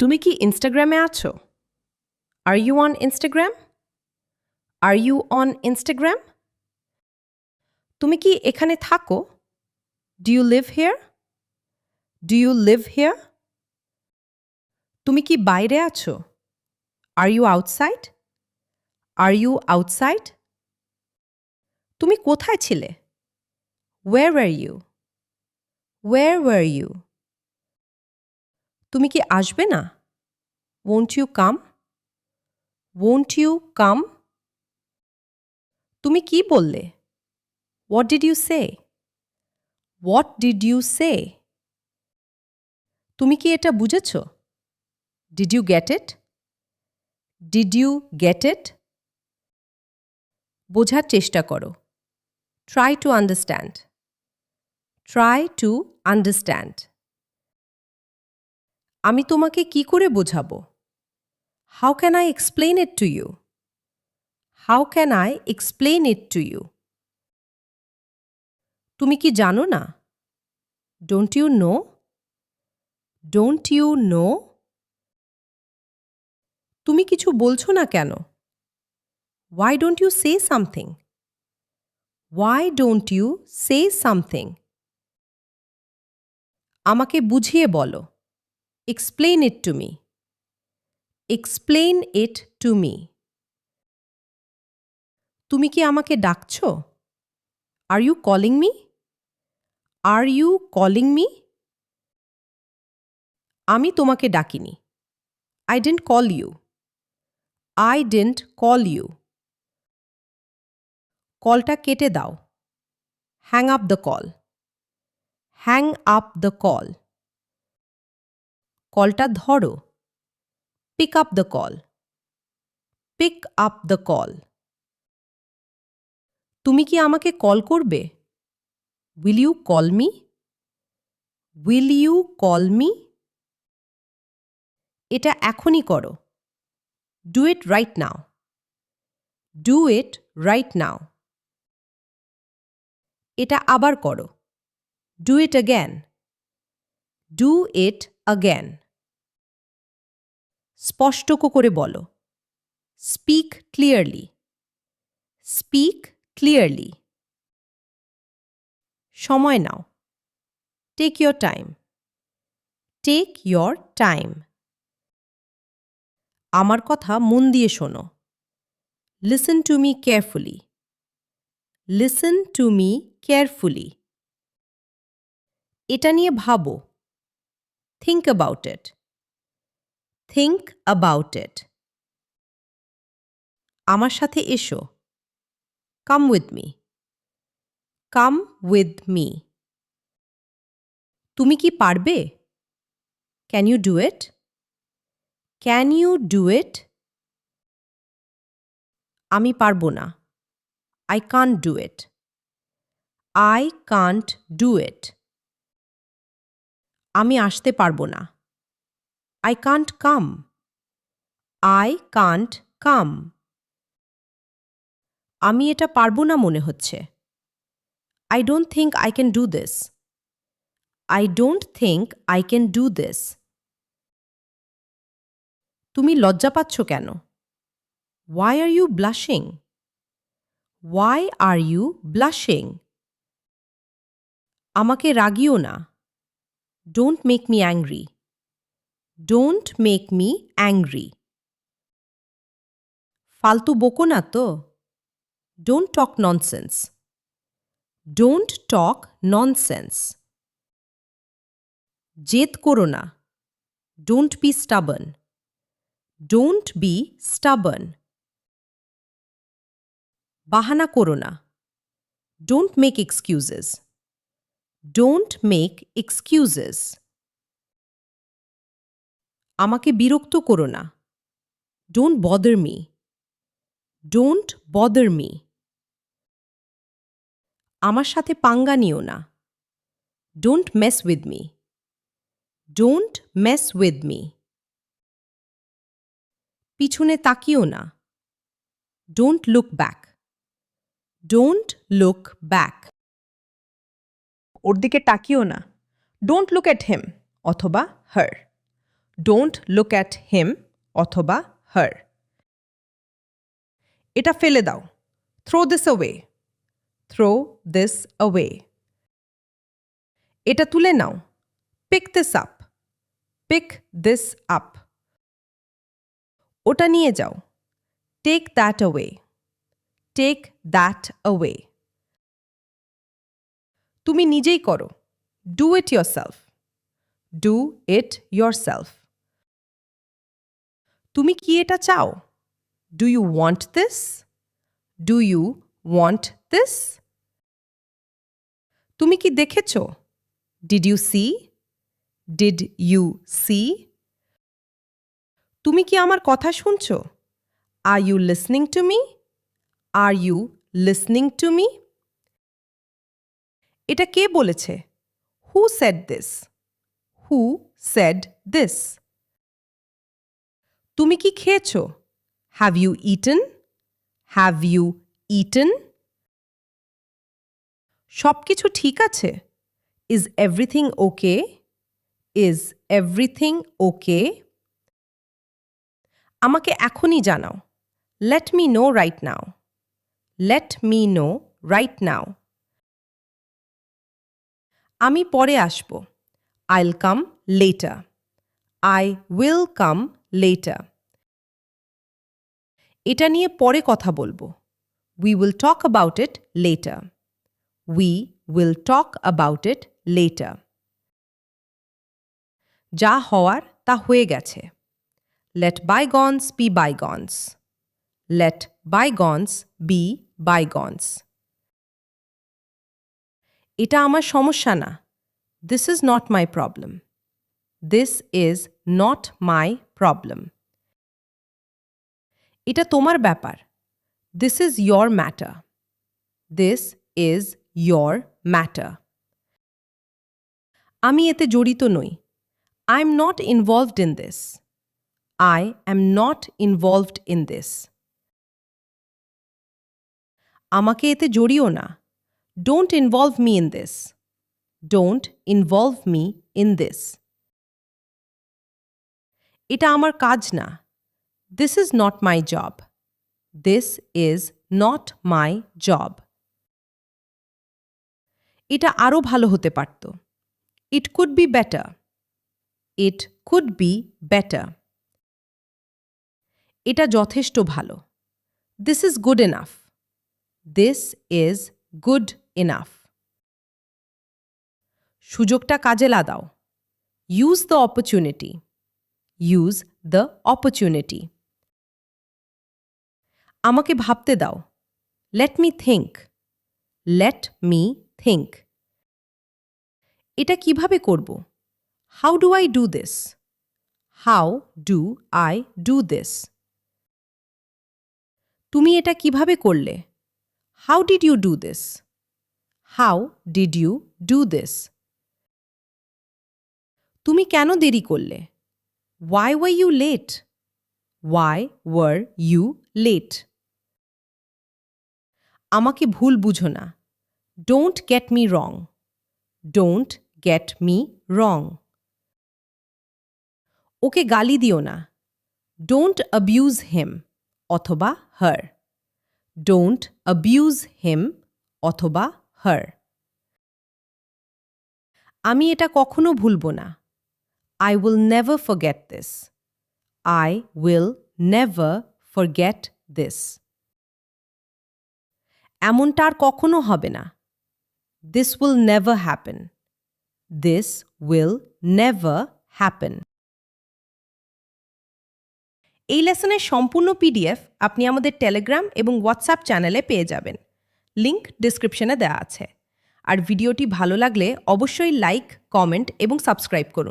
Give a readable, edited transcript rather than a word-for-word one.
তুমি কি ইনস্টাগ্রামে আছো? Are you on Instagram? Are you on Instagram? তুমি কি এখানে থাকো? Do you live here? Do you live here? তুমি কি বাইরে আছো? Are you outside? Are you outside? তুমি কোথায় ছিলে? Where were you? Where were you? তুমি কি আসবে না? Won't you come? Won't you come? তুমি কি বললে? What did you say? What did you say? তুমি কি এটা বুঝেছো? Did you get it? Did you get it? বোঝার চেষ্টা করো। Try to understand. Try to understand. আমি তোমাকে কি করে বোঝাবো? How can I explain it to you? How can I explain it to you? তুমি কি জানো না? Don't you know? Don't you know? তুমি কিছু বলছো না কেন? Why don't you say something? Why don't you say something? আমাকে বুঝিয়ে বলো। Explain it to me. Explain it to me. তুমি কি আমাকে ডাকছো? Are you calling me? Are you calling me? আমি তোমাকে ডাকিনি। I didn't call you. I didn't call you. কলটা কেটে দাও। Hang up the call. Hang up the call. কলটা ধরো। Pick up the call. Pick up the call. তুমি কি আমাকে কল করবে? Will you call me? Will you call me? এটা এখনই করো। Do it right now. Do it right now. এটা আবার করো। Do it again. Do it again. স্পষ্ট করে বলো। Speak clearly. Speak clearly. সময় নাও। Take your time. Take your time. আমার কথা মন দিয়ে শোনো। Listen to me carefully. Listen to me carefully. এটা নিয়ে ভাবো। Think about it. Think about it. আমার সাথে এসো। Come with me. Come with me. তুমি কি পারবে? Can you do it? Can you do it? আমি পারবো না। I can't do it. I can't do it. আমি আসতে পারবো না। I can't come. I can't come. আমি এটা পারবো না মনে হচ্ছে। I don't think I can do this. I don't think I can do this. তুমি লজ্জা পাচ্ছ কেন? Why are you blushing? Why are you blushing? আমাকে রাগিও না। Don't make me angry. Don't make me angry. ফালতু বকো না তো। Don't talk nonsense. Don't talk nonsense. জেদ করো না। Don't be stubborn. Don't be stubborn. বাহানা করো না। Don't make excuses. Don't make excuses. আমাকে বিরক্ত করো না। Don't bother me. Don't bother me. আমার সাথে পাঙ্গা নিও না। Don't mess with me. Don't mess with me. পিছনে তাকিও না। Don't look back. Don't look back. ওর দিকে তাকিও না। Don't look at him অথবা her. Don't look at him অথবা হার। এটা ফেলে দাও, throw this away, throw this away. এটা তুলে নাও, pick this up, pick this up. ওটা নিয়ে যাও, take that away, take that away. তুমি নিজেই করো, do it yourself, do it yourself. তুমি কি এটা চাও? Do you want this? Do you want this? তুমি কি দেখেছ? Did you see? Did you see? তুমি কি আমার কথা শুনছ? Are you listening to me? Are you listening to me? এটা কে বলেছে? Who said this? Who said this? তুমি কি খেয়েছ? Have you eaten? Have you eaten? সব কিছু ঠিক আছে? Is everything okay? Is everything okay? আমাকে এখনই জানাও, let me know right now, let me know right now. আমি পরে আসব, I'll come later, I will come later. এটা নিয়ে পরে কথা বলবো, we will talk about it later, we will talk about it later. যা হওয়ার তা হয়ে গেছে, let bygones be bygones, let bygones be bygones. এটা আমার সমস্যা না, this is not my problem, this is not my problem. এটা তোমার ব্যাপার, this is your matter, this is your matter. আমি এতে জড়িত নই, I am not involved in this, I am not involved in this. আমাকে এতে জড়িও না, don't involve me in this, don't involve me in this. এটা আমার কাজ না, this is not my job, this is not my job. এটা আরও ভালো হতে পারত, it could be better, it could be better. এটা যথেষ্ট ভালো, this is good enough, this is good enough. সুযোগটা কাজে লাগাও, use the opportunity, use the opportunity. আমাকে ভাবতে দাও, let me think, let me think. এটা কিভাবে করব? How do I do this? How do I do this? তুমি এটা কিভাবে করলে? How did you do this? How did you do this? তুমি কেন দেরি করলে? Why were you late? Why were you late? আমাকে ভুল বুঝো না, don't get me wrong, don't get me wrong. ওকে গালি দিও না, ডোন্ট অ্যাবিউজ হিম অথবা হার, ডোন্ট অ্যাবিউজ হিম অথবা হার। আমি এটা কখনো ভুলব না, I will never forget this, I will never forget this. এমনটা আর কখনো হবে না, this will never happen, this will never happen. এই লেসনের সম্পূর্ণ পিডিএফ আপনি আমাদের টেলিগ্রাম এবং হোয়াটসঅ্যাপ চ্যানেলে পেয়ে যাবেন, লিংক ডিসক্রিপশনে দেওয়া আছে। আর ভিডিওটি ভালো লাগলে অবশ্যই লাইক, কমেন্ট এবং সাবস্ক্রাইব করুন।